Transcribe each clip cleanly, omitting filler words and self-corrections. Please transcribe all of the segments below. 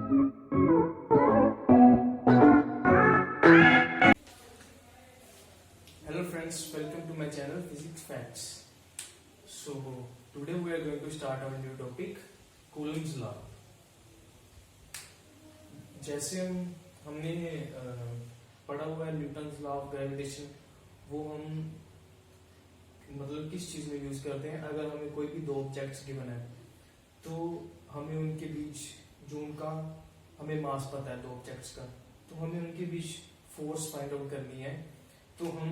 Hello friends, welcome to my channel Physics Facts. So today we are going to start our new topic, Coulomb's law. जैसे हमने पढ़ा हुआ है Newton's law of gravitation, वो हम मतलब किस चीज में यूज करते हैं। अगर हमें कोई भी दो ऑब्जेक्ट्स गिवन है तो हमें उनके बीच जो उनका हमें मास पता है दो ऑब्जेक्ट्स का, तो हमें उनके बीच फोर्स फाइंड आउट करनी है। तो हम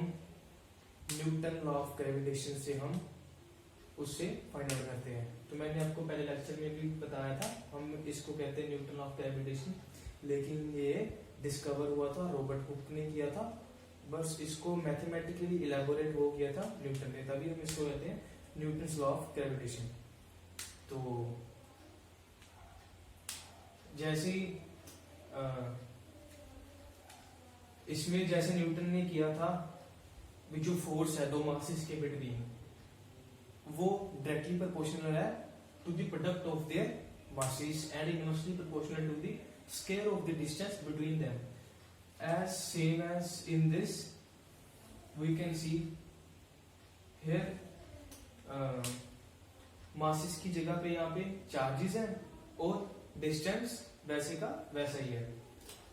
न्यूटन लॉ ऑफ ग्रेविटेशन से हम उससे फाइंड आउट करते हैं। तो मैंने आपको पहले लेक्चर में भी बताया था, हम इसको कहते हैं न्यूटन लॉ ऑफ ग्रेविटेशन, लेकिन ये डिस्कवर हुआ था रॉबर्ट हुक ने किया था। बस इसको मैथमेटिकली इलेबोरेट हो गया था न्यूटन ने, तभी हम इसको कहते हैं न्यूटन लॉ ऑफ ग्रेविटेशन। तो जैसे इसमें जैसे न्यूटन ने किया था, जो फोर्स है दो मासेस के बिटवीन, वो डायरेक्टली प्रोपोर्शनल है to the product of their masses and inversely proportional to the square of the distance between them, as same as in this we can see here masses की जगह पे यहाँ पे charges हैं और distance वैसे का वैसा ही है।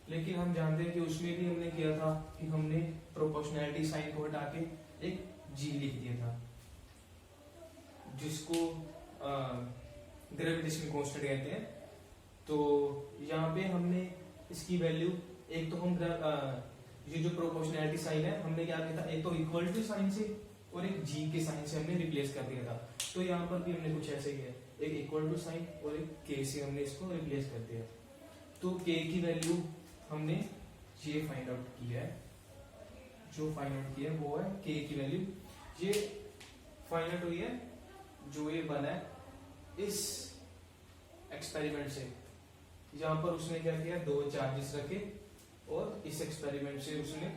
लेकिन हम जानते हैं कि उसमें भी हमने किया था कि हमने प्रोपोर्शनैलिटी साइन को हटा के एक जी लिख दिया था, जिसको ग्रेविटेशन कांस्टेंट कहते हैं। तो यहाँ पे हमने इसकी वैल्यू, एक तो हम ये जो प्रोपोर्शनैलिटी साइन है हमने क्या किया था, एक तो इक्वल टू साइन से और एक जी के साइन से हमने रिप्लेस कर दिया था। तो यहाँ पर भी हमने कुछ ऐसे किया, एक इक्वल टू साइन और एक के से हमने इसको रिप्लेस कर दिया। तो के की वैल्यू हमने ये फाइंड आउट किया है, जो फाइंड आउट किया है वो है के की वैल्यू, ये फाइंड आउट हुई है जो ये बना है इस एक्सपेरिमेंट से। यहाँ पर उसने क्या किया, दो चार्जेस रखे और इस एक्सपेरिमेंट से उसने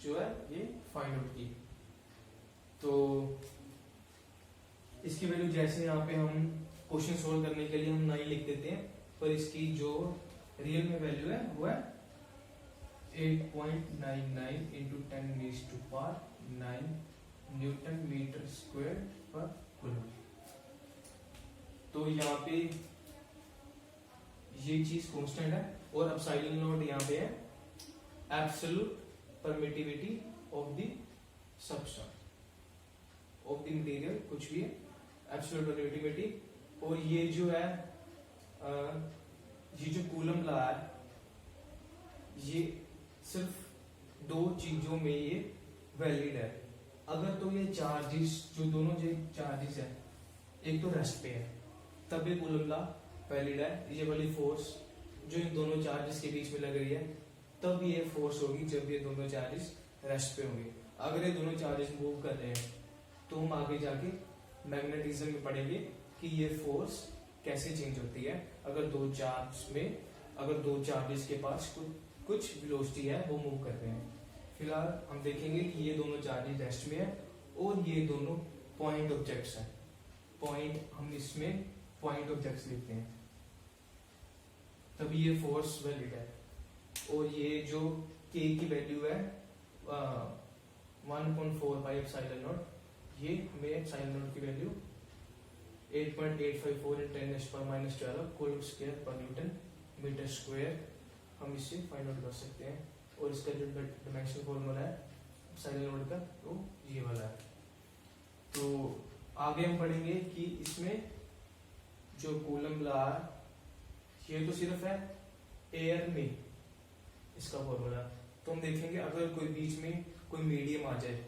जो है ये फाइंड आउट की। तो इसकी वैल्यू जैसे यहाँ पे हम क्वेश्चन सोल्व करने के लिए हम 9 लिख देते हैं, पर इसकी जो रियल में वैल्यू है वो है 8.99 इंटू 10⁻⁹ न्यूटन मीटर स्क्वायर पर कूलम। तो यहाँ पे ये चीज कांस्टेंट है और एप्सिलॉन नॉट यहाँ पे है absolute permittivity of the substance of the material, कुछ भी है एब्सोल्यूट परमिटिविटी। और ये जो है ये जो कूलम लॉ है, ये सिर्फ दो चीजों में ये वैलिड है। अगर तो ये चार्जेस, जो दोनों जो चार्जेस है, एक तो रेस्ट पे है, तब ये कूलम लॉ वैलिड है। ये वाली फोर्स जो इन दोनों चार्जेस के बीच में लग रही है, तब ये फोर्स होगी जब ये दोनों चार्जेस रेस्ट पे होंगे। अगर ये दोनों चार्जेस मूव कर रहे हैं तो हम आगे जाके मैग्नेटिज्म में पढ़ेंगे कि ये फोर्स कैसे चेंज होती है। अगर दो चार्जेस के पास कुछ वेलोसिटी है, वो मूव कर रहे हैं। फिलहाल हम देखेंगे कि ये दोनों चार्जेस रेस्ट में है और ये दोनों पॉइंट ऑब्जेक्ट्स हैं। पॉइंट, हम इसमें पॉइंट ऑब्जेक्ट्स लिखते हैं, तभी ये फोर्स वैलिड है। और ये जो k की वैल्यू है 1.4 पाई एप्सिलॉन नॉट, ये हमें एप्सिलॉन नॉट की वैल्यू 8.854 × 10⁻⁻12 कूलम स्क्वायर पर न्यूटन मीटर स्क्वायर हम इससे फाइंड आउट कर सकते हैं। और इसका जो डायमेंशन फॉर्मूला है एप्सिलॉन नॉट का, तो ये वाला है। तो आगे हम पढ़ेंगे कि इसमें जो कूलम लॉ, ये तो सिर्फ है एयर में इसका फॉर्मूला। तो हम देखेंगे अगर कोई बीच में कोई मीडियम आ जाए,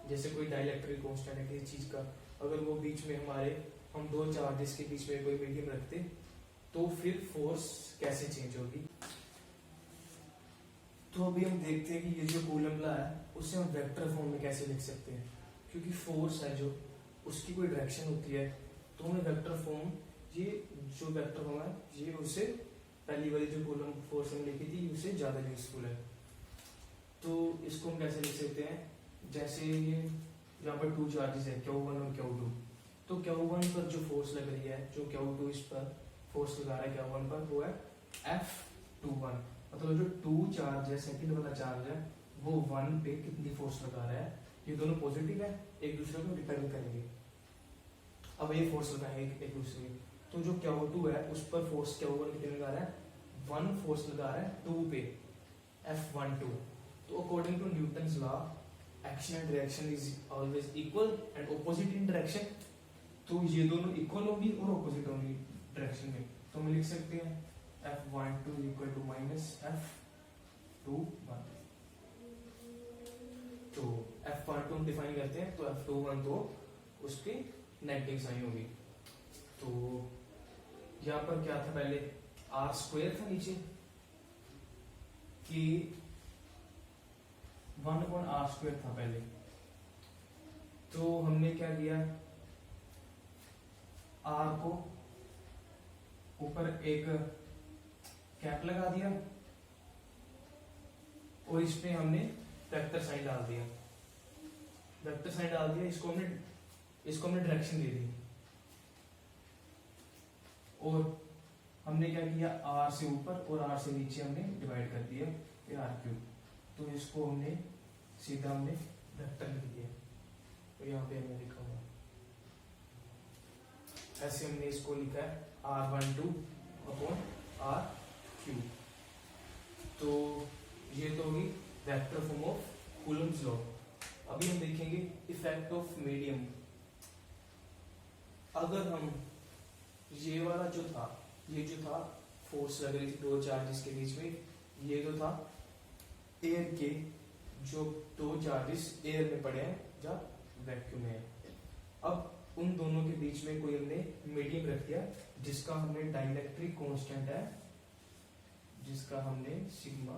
जैसे कोई डाइलेक्ट्रिक कांस्टेंट है किसी चीज का, अगर वो बीच में हम दो चार्जेस के बीच में कोई मीडियम रखते, तो फिर फोर्स कैसे चेंज होगी। तो अभी हम देखते हैं कि ये जो कूलम लॉ है उसे हम वेक्टर फॉर्म में कैसे लिख सकते हैं, क्योंकि फोर्स है जो उसकी कोई डायरेक्शन होती है, तो हमें वेक्टर फॉर्म, ये जो वेक्टर फॉर्म है ये उससे पहली वाली जो कूलम फोर्स हमने लिखी थी उससे ज्यादा यूजफुल है। तो इसको हम कैसे लिख सकते हैं, जैसे ये यहाँ पर टू चार्जेस है Q1 और Q2, तो Q1 पर जो फोर्स लग रही है, जो Q2 इस पर फोर्स लगा रहा है Q1 पर, वो है F 2 1, मतलब जो 2 चार्ज है, सेकंड वाला चार्ज है, वो 1 पे कितनी फोर्स लगा रहा है। ये दोनों पॉजिटिव है, एक दूसरे को रिपेल करेंगे। अब ये फोर्स लगाएंगे एक दूसरे के, तो जो Q2 है उस पर फोर्स Q1 कितने लगा रहा है, 1 फोर्स लगा रहा है 2 पे, F12। तो according to Newton's law, action and reaction is always equal and opposite in direction. तो ये दोनों इक्वल होंगी और ऑपोजिट होंगी डायरेक्शन में। तो हम लिख सकते हैं F12 equal to minus F21। तो F12 हम डिफाइन करते हैं, तो F21 तो उसकी नेगेटिव साइन होगी। तो यहाँ पर क्या था, पहले आर स्क्वायर था नीचे कि 1/r² था पहले। तो हमने क्या किया, आर को ऊपर एक कैप लगा दिया और इसमें हमने वेक्टर साइन डाल दिया। वेक्टर साइन डाल दिया, इसको हमने डायरेक्शन दे दी। और हमने क्या किया, आर से ऊपर और आर से नीचे हमने डिवाइड कर दिया, ये r3। तो इसको हमने सीधा हमने वेक्टर लिख दिया। तो यहाँ पे हमने लिखा हुआ ऐसे हमने इसको लिखा है r12/r3। तो ये तो होगी vector form of Coulomb's law. अभी हम देखेंगे इफेक्ट ऑफ मीडियम। अगर हम ये वाला जो था फोर्स लग रही थी दो चार्जेस के बीच में, ये जो था एयर के जो दो चार्जेस एयर में पड़े हैं या वैक्यूम में है। अब उन दोनों के बीच में कोई हमने मीडियम रख दिया जिसका हमने डाइलेक्ट्रिक कांस्टेंट है, जिसका हमने सिग्मा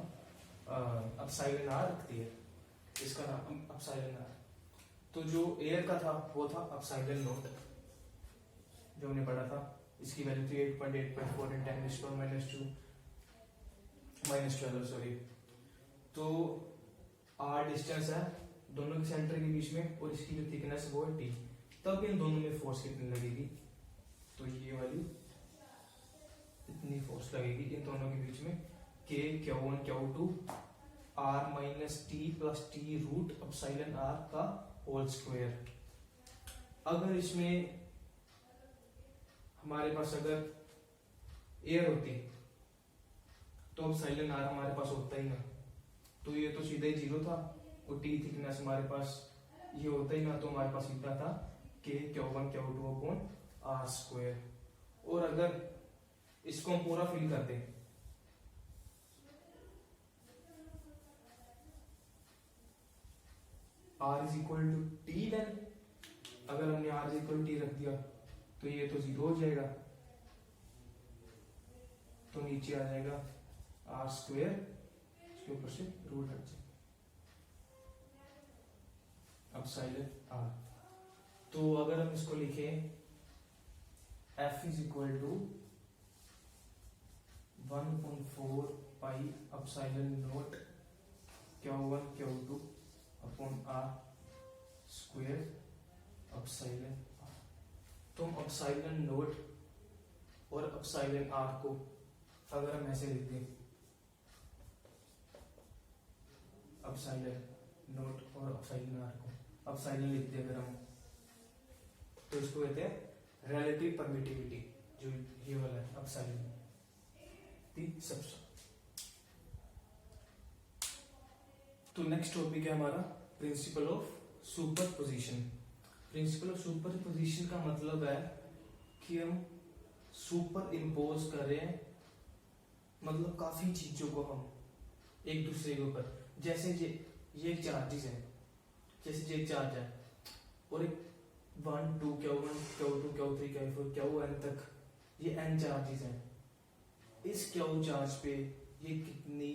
एप्सिलॉन r रख दिया, इसका नाम एप्सिलॉन r। तो जो एयर का था वो था एप्सिलॉन नॉट, जो हमने पढ़ा था। इसकी वैल्यू थी 8.8.4 × 10⁻²⁻12 सॉरी। तो r डिस्टेंस है दोनों के सेंटर के बीच में और इसकी जो थिकनेस वो है t। तब इन दोनों में फोर्स कितनी लगेगी, तो ये वाली इतनी फोर्स लगेगी इन दोनों के बीच में, k Q1 Q2 r minus t plus t root epsilon r का होल स्क्वायर। अगर इसमें हमारे पास अगर एयर होती तो एप्सिलॉन r हमारे पास होता ही ना, तो ये तो सीधा ही 0 था और t थिकनेस हमारे पास ये होता ही ना, तो हमारे पास सीधा था k Q1 Q2/r²। और अगर इसको हम पूरा फिल कर दें, r is equal to T, then अगर हमने r is equal to T रख दिया तो ये तो 0 हो जाएगा, तो नीचे आ जाएगा r², इसके ऊपर से रूट हट जाएगा एप्सिलॉन r। तो अगर हम इसको लिखें f is equal to 1/4 pi epsilon naught Q1 Q2/r² epsilon r। तो हम एप्सिलॉन नॉट और एप्सिलॉन r को अगर हम ऐसे लिख दें, एप्सिलॉन नॉट और एप्सिलॉन r को एप्सिलॉन लिख दें अगर हम, तो इसको कहते हैं रिलेटिव परमिटिविटी, जो ये वाला है एप्सिलॉन सबसे। तो नेक्स्ट टॉपिक है हमारा principle of superposition. Principle of superposition का मतलब है कि हम सुपर इम्पोज कर रहे हैं, मतलब काफी चीजों को हम एक दूसरे के ऊपर, जैसे ये चार्जेस है, जैसे ये चार्ज है और एक 1 2 Q1 Q2 Q3 Q4 Qn तक ये n चार्जेस हैं। इस Q चार्ज पे ये कितनी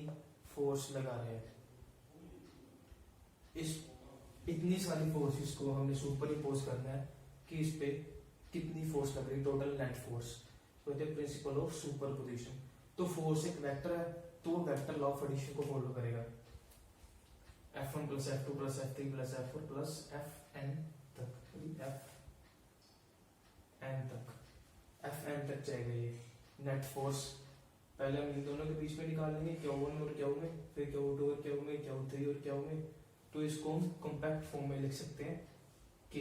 फोर्स लगा रहे हैं, इस इतनी सारी फोर्सेस को हमने सुपर इम्पोज करना है कि इस पे कितनी फोर्स लग रही है, टोटल नेट फोर्स। तो ये प्रिंसिपल ऑफ सुपरपोजिशन। तो फोर्स एक वेक्टर है, तो वो वेक्टर लॉ ऑफ एडिशन को फॉलो करेगा, F1 + F2 + F3 + F4 + Fn तक, Fn तक जाएगा ये नेट फोर्स पहले हम इन दोनों के बीच में निकाल लेंगे Q1 और Q में, फिर Q2 और Q में, Q3 और Q में। तो इसको हम कॉम्पैक्ट फॉर्म में लिख सकते हैं K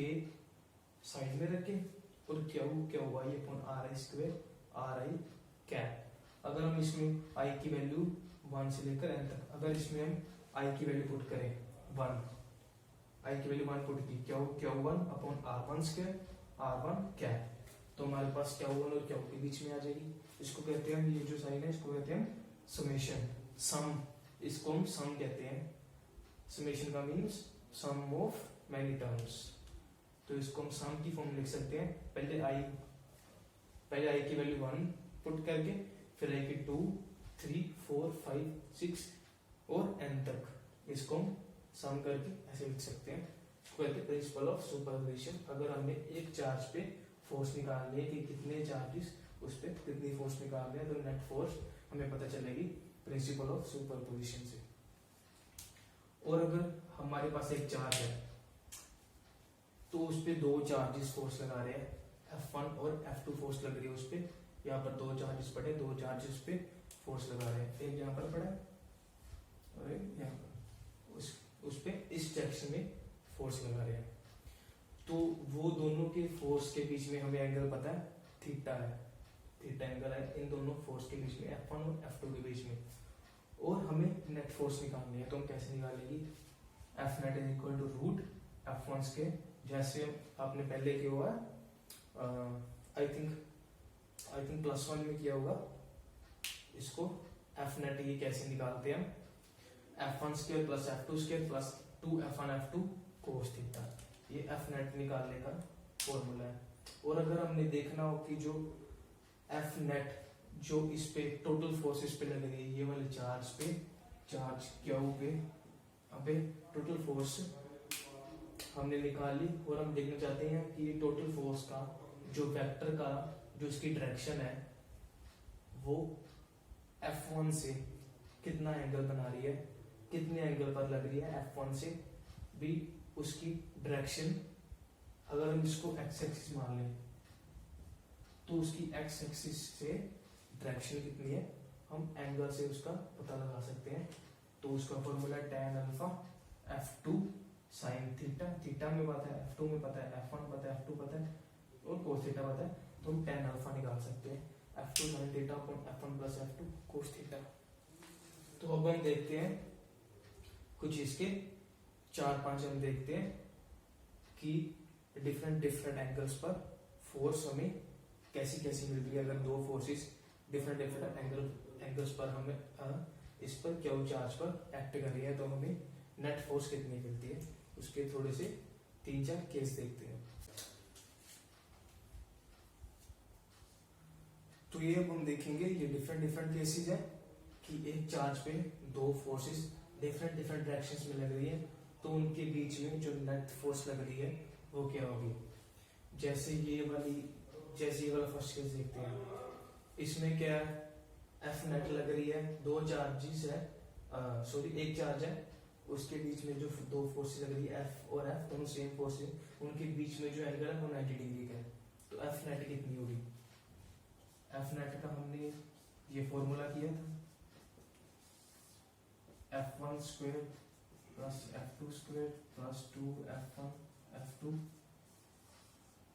साइड में रखे और QY upon RI square RI cap. अगर हम इसमें I की वैल्यू 1 से लेकर n तक, अगर इसमें हम I की वैल्यू पुट करें 1, I की वैल्यू 1 पुट की Q1 upon R1 square R1 cap, तो हमारे पास Q1 और Q के बीच में आ जाएगी। इसको कहते हैं, ये जो साइन है इसको कहते हैं समेशन, सम, इसको हम सम कहते हैं। समेशन का means sum of many terms, तो इसको हम सम की फॉर्म लिख सकते हैं। पहले I की वैल्यू 1 पुट करके, फिर I की 2 3 4 5 6 और n तक, इसको हम सम करके ऐसे लिख सकते हैं। इसको कहते हैं प्रिंसिपल ऑफ सुपरपोजिशन। अगर हमने एक चार्ज पे फोर्स निकालनी है कि कितने चार्जेस उस पर कितनी फोर्स निकालनी है, तो नेट फोर्स हमें पता चलेगी प्रिंसिपल ऑफ सुपरपोजिशन से। और अगर हमारे पास एक चार्ज है तो उस पे दो चार्जेस फोर्स लगा रहे हैं, F1 और F2 फोर्स लग रही है उस पे। यहाँ पर दो चार्जेस पड़े, दो चार्जेस पे फोर्स लगा रहे हैं, एक यहाँ पर पड़ा है और एक यहाँ पर, उस पे इस डायरेक्शन में फोर्स लगा रहे हैं। तो वो दोनों के फोर्स के बीच में हमें एंगल पता है, थीटा है, थीटा एंगल है इन दोनों फोर्स के बीच में, F1 और F2 के बीच में। और हमें नेट फोर्स निकालनी है, तो हम कैसे निकालेंगे? F net is equal to root F1 के, जैसे आपने पहले किया हुआ आई थिंक +1 में किया होगा इसको। F नेट ये कैसे निकालते हैं? F1 square plus F2 square plus 2F1 F2 cos theta, ये F नेट निकालने का फॉर्मूला है। और अगर हमने देखना हो कि जो F नेट जो इस पे टोटल फोर्स इस पे लग रही है, ये वाले चार्ज पे, चार्ज Q पे, अबे टोटल फोर्स हमने निकाल ली, और हम देखना चाहते हैं कि ये टोटल फोर्स का जो वेक्टर का जो इसकी डायरेक्शन है वो F1 से कितना एंगल बना रही है, कितने एंगल पर लग रही है F1 से भी उसकी डायरेक्शन। अगर हम इसको x एक्सिस मान लें तो उसकी x एक्सिस से डायरेक्शन कितनी है हम एंगल से उसका पता लगा सकते हैं। तो उसका formula tan alpha F2 sine theta, theta में पता है, F2 में पता है, F1 पता है, F2 पता है और cos थीटा पता है, तो हम tan अल्फा निकाल सकते हैं F2 sine theta upon F1 plus F2 cos theta. तो अब हम देखते हैं कुछ इसके 4-5 हम देखते हैं कि डिफरेंट एंगल्स पर फोर्स हमें कैसी कैसी मिल रही है। अगर दो फोर्सेस डिफरेंट एंगल्स पर हमें इस पर क्यू चार्ज पर एक्ट कर रही है, तो हमें नेट फोर्स कितनी मिलती है, उसके थोड़े से 3-4 केस देखते हैं। तो ये अब हम देखेंगे, ये डिफरेंट केसेस है कि एक चार्ज पे दो फोर्सेस डिफरेंट डायरेक्शंस में लग रही है, तो उनके बीच में जो नेट फोर्स लग रही है वो क्या होगी। जैसे ये वाला फर्स्ट केस देखते हैं, इसमें क्या है, F नेट लग रही है, दो चार्जेस है, एक चार्ज है, उसके बीच में जो दो फोर्स लग रही है F और F दोनों सेम फोर्स है, उनके बीच में जो एंगल है वो 90 डिग्री का है। तो F नेट कितनी होगी? F नेट का हमने ये फॉर्मूला किया था, F1 square plus F2 square plus 2F1 F2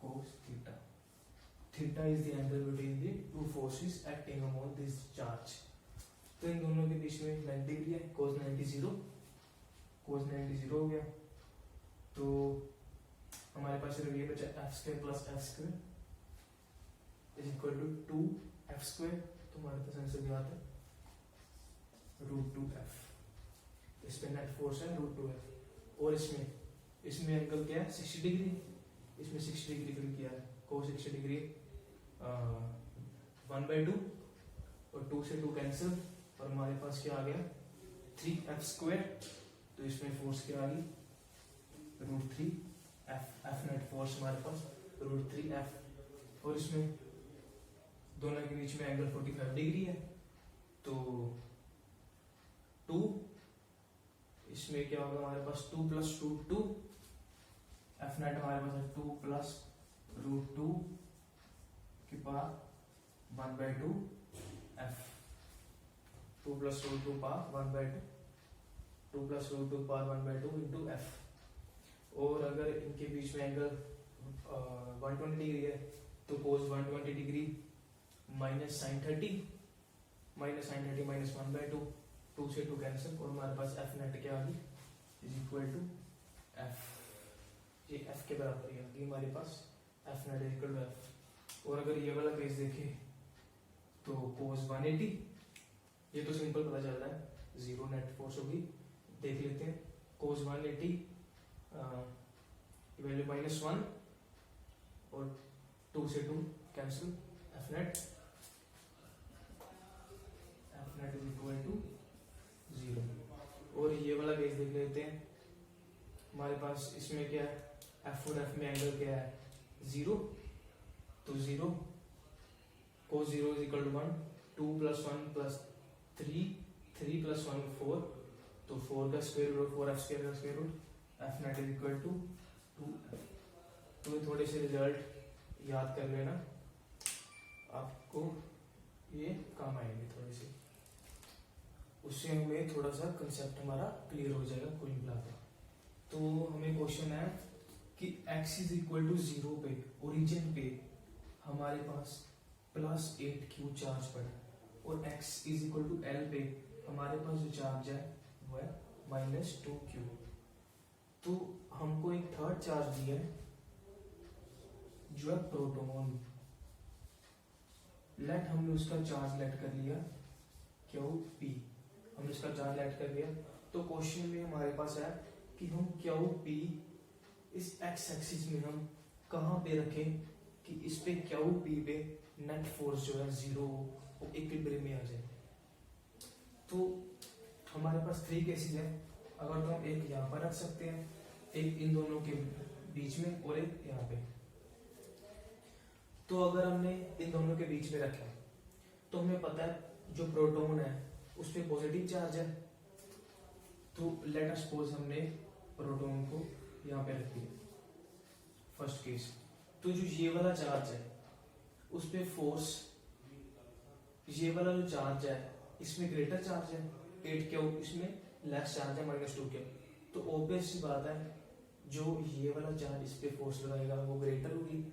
cos theta. Theta is the angle between the two forces acting upon this charge. तो इन दोनों के बीच में 90 डिग्री है, cos 90 0 हो गया। तो हमारे पास सिर्फ ये बचा F square plus F square is equal to 2F square. तो हमारे पास आंसर क्या आता है √2F। इस पे नेट फोर्स है √2F। और इसमें एंगल क्या है 60 डिग्री, इसमें 60 डिग्री फिर किया है, cos 60 डिग्री 1/2 और 2 से 2 कैंसिल, और हमारे पास क्या आ गया 3F स्क्वायर। तो इसमें फोर्स क्या आ गई √3F। F नेट फोर्स हमारे पास √3F। और इसमें दोनों के बीच में एंगल 45 डिग्री है, तो 2, इसमें क्या होगा हमारे पास 2 + 2 F नेट हमारे पास है 2 + √2 के पास 1/2 F। Plus root 2 power 1/2, 2 plus root 2 power 1/2 into F. और अगर इनके बीच में एंगल 120 डिग्री है तो कोस 120 डिग्री माइनस साइन 30 माइनस 1/2, 2 से 2 कैंसिल, और हमारे पास एफ नेट क्या आ गई इज इक्वल टू एफ। ये एफ के बराबर ही आ गई हमारे पास, F net is equal to F. और अगर ये वाला केस देखें तो कोस 180, ये तो सिंपल पता चल रहा है, जीरो नेट फोर्स होगी। देख लेते हैं कोस 180 वैल्यू -1 और 2 से 2 cancel, F net is equal to 0। और ये वाला केस देख लेते हैं, हमारे पास इसमें क्या है, एफ और एफ में एंगल क्या है 0, तो 0 cos 0 is equal to 1, 2 plus 1 plus 3, 3 plus 1 4, तो 4 का स्क्वायर रूट 4 एफ स्क्वायर का square root, F net is equal to 2f। तो थोड़े से रिजल्ट याद कर लेना, आपको ये काम आएंगे थोड़े से, उससे हमें थोड़ा सा कंसेप्ट हमारा क्लियर हो जाएगा कुल मिलाकर। तो हमें क्वेश्चन है कि x इज इक्वल टू 0 पे ओरिजिन पे हमारे पास +8q चार्ज पड़ा, और x is equal to l पे हमारे पास जो चार्ज है वो है -2q। तो हमको एक थर्ड चार्ज दिया है जो है प्रोटॉन, लेट हमने उसका चार्ज लेट कर लिया QP, हमने उसका चार्ज लेट कर लिया। तो क्वेश्चन में हमारे पास है कि हम QP इस x एक्सिस में हम कहाँ पे रखें कि इस पे QP पे नेट फोर्स जो है 0 हो, इक्विलिब्रियम में आ जाए। तो हमारे पास 3 केसेस है, अगर तो हम एक यहाँ पर रख सकते हैं, एक इन दोनों के बीच में और एक यहाँ पे। तो अगर हमने इन दोनों के बीच में रखा तो हमें पता है जो प्रोटॉन है उस पे पॉजिटिव चार्ज है, तो लेट अस सपोज हमने प्रोटॉन को यहाँ पे रख दिया फर्स्ट केस। तो जो ये वाला चार्ज है उस पे फोर्स, ये वाला जो चार्ज है इसमें ग्रेटर चार्ज है 8q, इसमें लेस चार्ज है -2q। तो ऑब्वियस सी बात है जो ये वाला चार्ज इस पे फोर्स लगाएगा वो ग्रेटर होगी,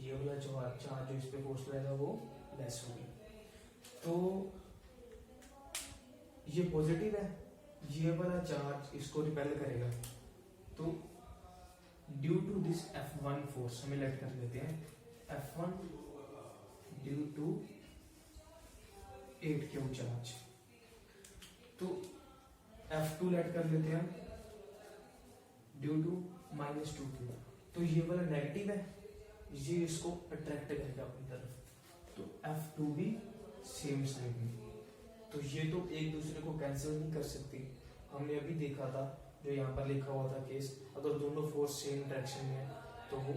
ये वाला जो चार्ज जो इस पे फोर्स लगाएगा वो लेस होगी। तो ये पॉजिटिव है, ये वाला चार्ज इसको रिपेल करेगा, तो due to this F1 force हमें लेट कर लेते हैं, F1 due to 8q charge, तो F2 लेट कर लेते हैं ड्यू टू -2q। तो ये वाला नेगेटिव है, ये इसको अट्रैक्ट करेगा अपनी तरफ, तो F2 भी सेम साइड में। तो ये तो एक दूसरे को कैंसिल नहीं कर सकती, हमने अभी देखा था जो यहाँ पर लिखा हुआ था केस, अगर दोनों फोर्स सेम डायरेक्शन में है तो वो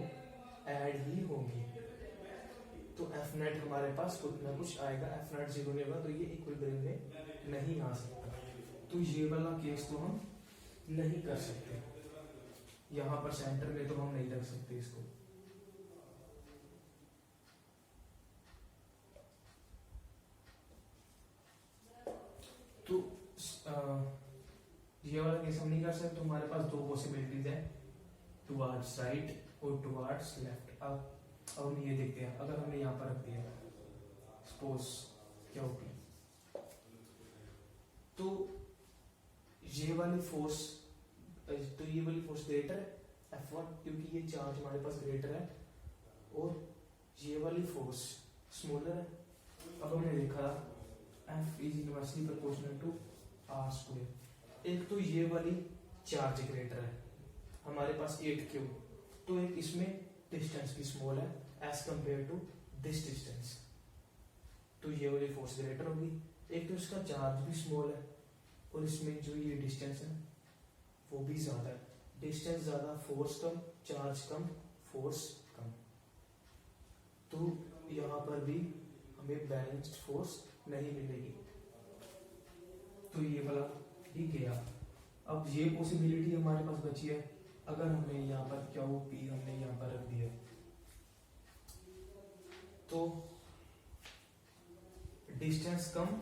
ऐड ही होंगी। तो एफ नेट हमारे पास कुछ ना कुछ आएगा, एफ नेट 0 नहीं होगा तो ये इक्विलिब्रियम में नहीं आ सकता। तो ये वाला केस तो हम नहीं कर सकते, यहाँ पर सेंटर में तो हम नहीं रख सकते इसको। तो ये वाला केस हम नहीं कर सकते, तो हमारे पास 2 पॉसिबिलिटीज है, टुवर्ड्स राइट और टुवर्ड्स लेफ्ट। अब हम ये देखते हैं, अगर हमने यहाँ पर रख दिया सपोज क्या होगी, तो ये वाली फोर्स ग्रेटर है F1 क्योंकि ये चार्ज हमारे पास ग्रेटर है, और ये वाली फोर्स स्मॉलर है। अब हमने देखा F is inversely proportional to R square. एक तो ये वाली चार्ज ग्रेटर है हमारे पास 8q, तो एक इसमें डिस्टेंस भी स्मॉल है as compare to this distance, तो ये वाली फोर्स ग्रेटर होगी। एक तो इसका चार्ज भी स्मॉल है और इसमें जो ये डिस्टेंस है वो भी ज्यादा है, डिस्टेंस ज्यादा फोर्स कम, चार्ज कम फोर्स कम, तो यहाँ पर भी हमें बैलेंस्ड फोर्स नहीं मिलेगी, तो ये वाला भी गया। अब ये पॉसिबिलिटी हमारे पास बची है, अगर हमने यहाँ पर QP हमने यहाँ पर रख दिया तो डिस्टेंस कम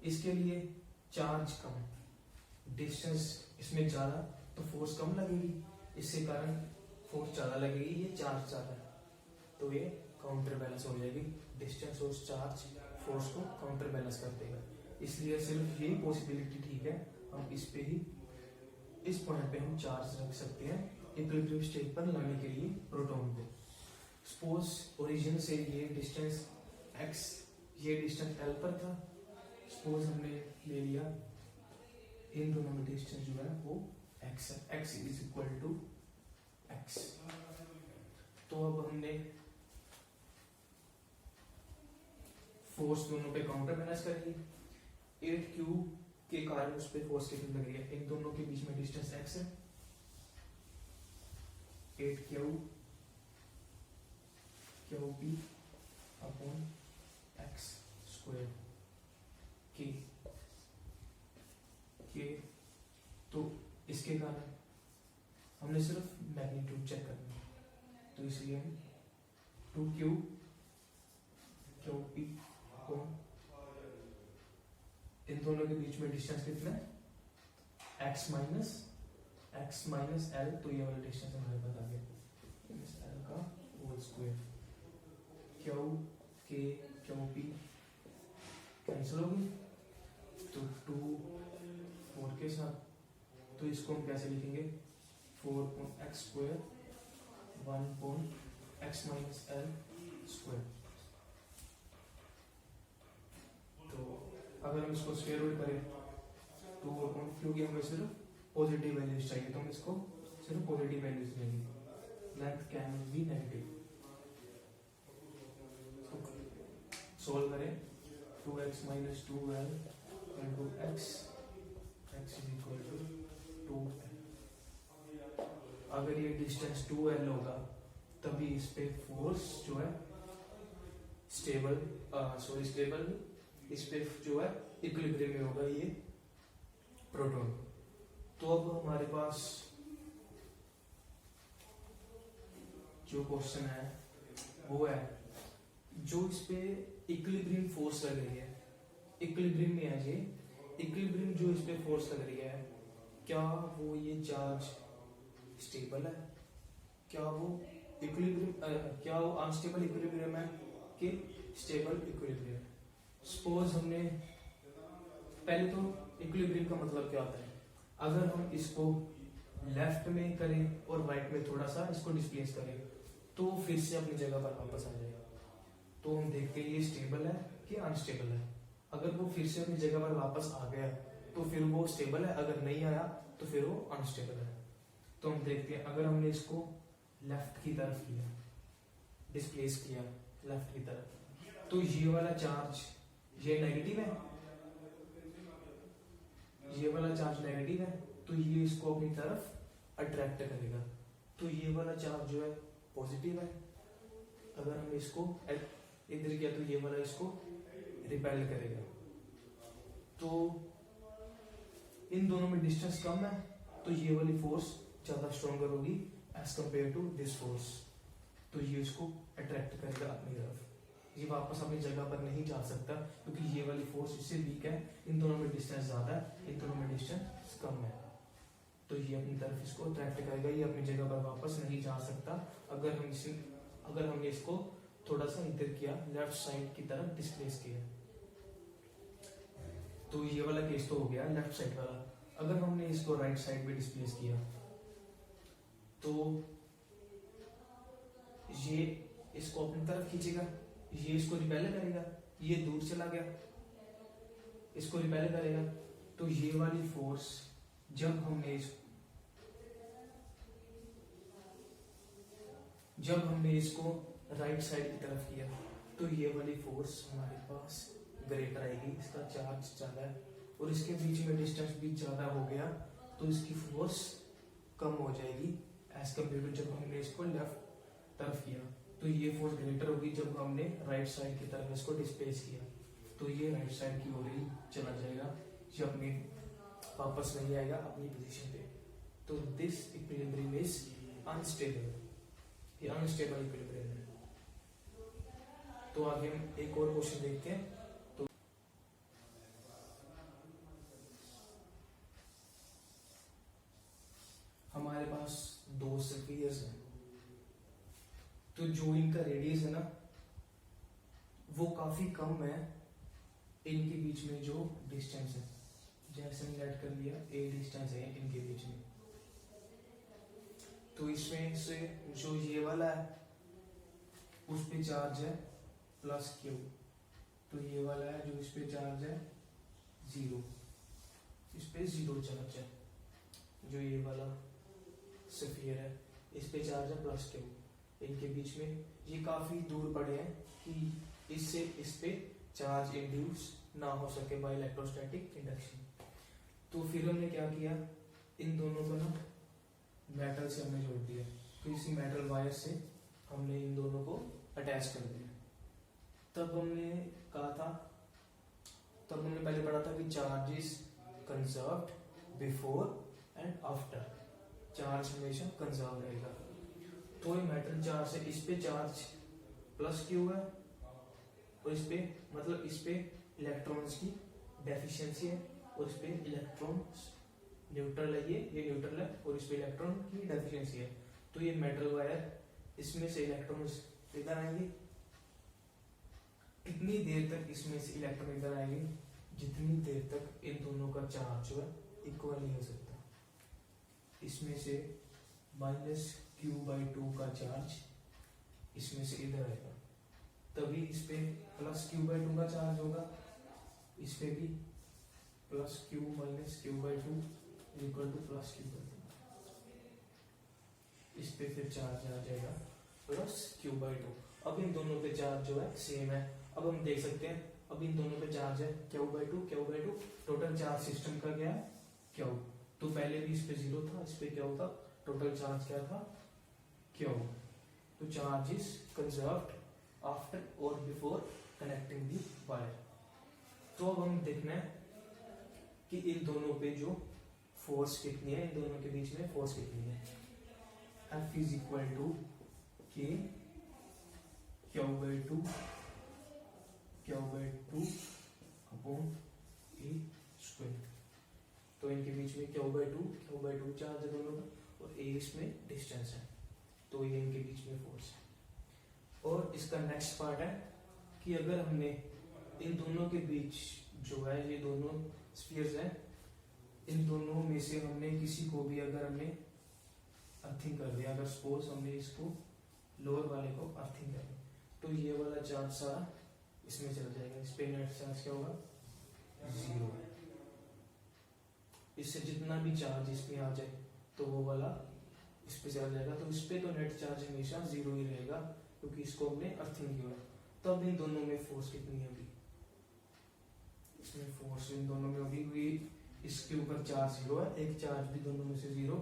इसके लिए चार्ज कम, डिस्टेंस इसमें ज्यादा तो फोर्स कम लगेगी, इससे कारण फोर्स ज्यादा लगेगी, ये चार्ज ज्यादा है तो ये काउंटर बैलेंस हो जाएगी। डिस्टेंस और चार्ज फोर्स को काउंटर बैलेंस कर देगा, इसलिए सिर्फ यही पॉसिबिलिटी ठीक है, हम इस पे ही इस पॉइंट पे हम चार्ज रख सकते हैं इक्विलिब्रियम स्टेट पर लाने के लिए प्रोटॉन को। सपोज ओरिजिन से ये डिस्टेंस x, ये डिस्टेंस l पर था, सपोज हमने ले लिया इन दोनों में डिस्टेंस जो है वो x है, x is equal to x। तो अब हमने फोर्स दोनों पे काउंटर बैलेंस करेंगे, 8q के कारण उस पे फोर्स कितनी लग रही है, इन दोनों के बीच में डिस्टेंस x है, 8q QP upon x square के तो इसके कारण हमने सिर्फ मैग्नीट्यूड चेक करना है, तो इसलिए हम 2q QP अपॉन इन दोनों के बीच में डिस्टेंस कितना है x माइनस l, तो ये वाला डिस्टेंस हमारे पास आ गया l का whole square, Q K QP cancel होगी तो 2 4 के साथ, तो इसको हम कैसे लिखेंगे 4x square 1x minus l square. तो अगर हम इसको स्क्वायर रूट करें तो क्योंकि हमें सिर्फ पॉजिटिव वैल्यूज चाहिए तो हम इसको सिर्फ पॉजिटिव वैल्यूज लेंगे, length can be negative. Solve करें 2x minus 2l into x is equal to 2l। अगर ये डिस्टेंस 2l होगा तभी इस पे फोर्स जो है स्टेबल इस पे जो है इक्विलिब्रियम में होगा ये प्रोटॉन। तो अब हमारे पास जो क्वेश्चन है वो है जो इस पे इक्विलिब्रियम फोर्स लग रही है, इक्विलिब्रियम में है ये, इक्विलिब्रियम जो इस पे फोर्स लग रही है क्या वो ये चार्ज स्टेबल है, क्या वो इक्विलिब्रियम क्या वो अनस्टेबल इक्विलिब्रियम है कि स्टेबल इक्विलिब्रियम। सपोज हमने पहले तो इक्विलिब्रियम का मतलब क्या होता है, अगर हम इसको लेफ्ट में करें और राइट में थोड़ा सा इसको डिस्प्लेस करें तो फिर से अपनी जगह पर वापस आ जाएगा, तो हम देखते हैं ये स्टेबल है कि अनस्टेबल है। अगर वो फिर से अपनी जगह पर वापस आ गया तो फिर वो स्टेबल है, अगर नहीं आया तो फिर वो अनस्टेबल है। तो हम देखते हैं अगर हमने इसको लेफ्ट की तरफ किया, डिस्प्लेस किया लेफ्ट की तरफ, तो ये वाला चार्ज ये नेगेटिव है, ये वाला चार्ज नेगेटिव है तो ये इसको अपनी तरफ अट्रैक्ट करेगा, तो ये वाला चार्ज जो है पॉजिटिव है। अगर हम इसको इधर किया तो ये वाला इसको रिपेल करेगा। तो इन दोनों में डिस्टेंस कम है तो ये वाली फोर्स ज्यादा स्ट्रॉन्गर होगी as compare to this force, तो ये इसको अट्रैक्ट करेगा अपनी तरफ, ये वापस अपनी जगह पर नहीं जा सकता क्योंकि ये वाली फोर्स इससे वीक है। इन दोनों में डिस्टेंस ज्यादा है, इन दोनों में डिस्टेंस कम है, तो ये अपनी तरफ इसको अट्रैक्ट करेगा, ये अपनी जगह पर वापस नहीं जा सकता। अगर हमने इसको थोड़ा सा इधर किया, लेफ्ट साइड की तरफ डिस्प्लेस किया, तो ये वाला केस तो हो गया लेफ्ट साइड वाला। अगर हमने इसको राइट साइड पे डिस्प्लेस किया तो ये इसको अपनी तरफ खींचेगा, ये इसको रिपेल करेगा, ये दूर चला गया, इसको रिपेल करेगा, तो ये वाली फोर्स जब हमने इसको राइट साइड की तरफ किया तो ये वाली फोर्स हमारे पास ग्रेटर आएगी, इसका चार्ज ज्यादा है और इसके बीच में डिस्टेंस भी ज्यादा हो गया तो इसकी फोर्स कम हो जाएगी एज कम्पेयर टू जब हमने इसको लेफ्ट तरफ किया, तो ये फोर्स ग्रेटर होगी जब हमने राइट साइड की तरफ इसको डिस्प्लेस किया, तो ये राइट साइड की ओर ही चला जाएगा, ये अपनी वापस नहीं आएगा अपनी पोजीशन पे। तो दिस इक्विलिब्रियम इज अनस्टेबल, ये अनस्टेबल इक्विलिब्रियम है। तो आगे हम एक और क्वेश्चन देखते हैं। तो जो इनका रेडियस है ना वो काफी कम है इनके बीच में जो डिस्टेंस है, जैसे हमने ऐड कर लिया ए डिस्टेंस है इनके बीच में। तो इसमें से जो ये वाला है उस पे चार्ज है प्लस क्यू, तो ये वाला है जो इस पे चार्ज है 0, इस पे 0 चार्ज है। जो ये वाला स्फीयर है इस पे चार्ज है प्लस क्यू, इनके बीच में ये काफी दूर पड़े हैं कि इससे इस पे चार्ज इंड्यूस ना हो सके बाय इलेक्ट्रोस्टैटिक इंडक्शन। तो फिर हमने क्या किया, इन दोनों को ना मेटल से हमने जोड़ दिया, तो इसी मेटल वायर से हमने इन दोनों को अटैच कर दिया। तब हमने कहा था, तब हमने पहले पढ़ा था कि charge is conserved before and after, charge हमेशा कंजर्व रहेगा। तो ये मेटल चार्ज है, इस पे चार्ज प्लस क्यू है और इस पे मतलब इस पे इलेक्ट्रॉन्स की डेफिशिएंसी है और इस पे इलेक्ट्रॉन्स न्यूट्रल है, ये न्यूट्रल है और इस पे इलेक्ट्रॉन की डेफिशिएंसी है। तो ये मेटल वायर, इसमें से इलेक्ट्रॉन्स इधर आएंगे, कितनी देर तक इसमें से इलेक्ट्रॉन इधर आएंगे, जितनी देर तक इन दोनों का चार्ज जो है इक्वल नहीं हो सकता। इसमें से -q/2 का चार्ज इसमें से इधर आएगा, तभी इस पे +q/2 का चार्ज होगा, इस पे भी +q - q/2 +q/2। इस पे फिर चार्ज आ जाएगा +q/2। अब इन दोनों पे चार्ज जो है सेम है। अब हम देख सकते हैं, अब इन दोनों पे चार्ज है q/2, टोटल चार्ज सिस्टम का क्या है q। तो पहले भी इस पे 0 था, इस पे क्या होता, टोटल चार्ज क्या था q। तो चार्ज इज कंजर्व्ड आफ्टर और बिफोर कनेक्टिंग दी वायर। तो अब हम देखना है कि इन दोनों पे जो फोर्स कितनी है, इन दोनों के बीच में फोर्स कितनी है। F is equal to K q/2 upon A²। तो इनके बीच में q/2 चार्ज है दोनों का और A इसमें डिस्टेंस है, तो ये इनके बीच में फोर्स है। और इसका नेक्स्ट पार्ट है कि अगर हमने इन दोनों के बीच जो है, ये दोनों स्फीयर्स हैं, इन दोनों में से हमने किसी को भी अगर हमने अर्थिंग कर दिया, अगर सपोज हमने इसको लोअर वाले को अर्थिंग कर दिया, तो ये वाला चार्ज सारा इसमें चल जाएगा, इस पे नेट चार्ज क्या होगा 0 है। इससे जितना भी चार्ज इसमें आ जाए तो वो वाला इस पे चला जाएगा, तो इस पे तो नेट चार्ज हमेशा 0 ही रहेगा क्योंकि इसको हमने अर्थिंग किया है। तब इन दोनों में फोर्स कितनी है, अभी इसमें फोर्स इन दोनों में अभी हुई, इसके ऊपर चार्ज 0 है, एक चार्ज भी दोनों में से 0,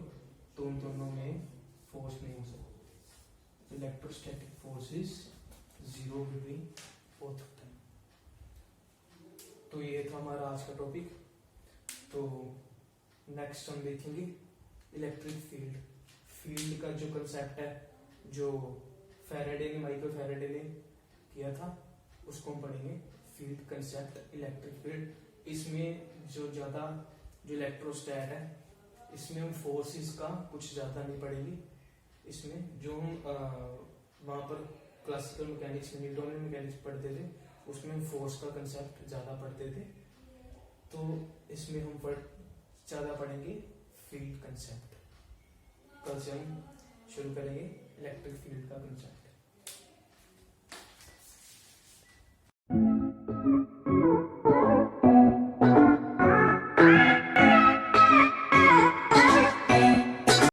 तो उन दोनों में फोर्स नहीं हो सकता। Electrostatic force is 0 between both of them. तो ये था हमारा आज का टॉपिक। तो नेक्स्ट हम देखेंगे इलेक्ट्रिक फील्ड। फील्ड का जो कंसेप्ट है, जो फैराडे ने, माइकल फैराडे ने किया था, उसको हम पढ़ेंगे। Field concept, electric field. इसमें जो ज्यादा जो इलेक्ट्रोस्टैट है, इसमें हम फोर्सेस का कुछ ज्यादा नहीं पढ़ेंगे। इसमें जो हम वहां पर क्लासिकल मैकेनिक्स, न्यूटोनियन मैकेनिक्स पढ़ते थे, उसमें हम फोर्स का कंसेप्ट ज्यादा पढ़ते थे। तो इसमें हम ज्यादा पढ़ेंगे फील्ड कंसेप्ट। कल से हम शुरू करेंगे इलेक्ट्रिक फील्ड का कंसेप्ट।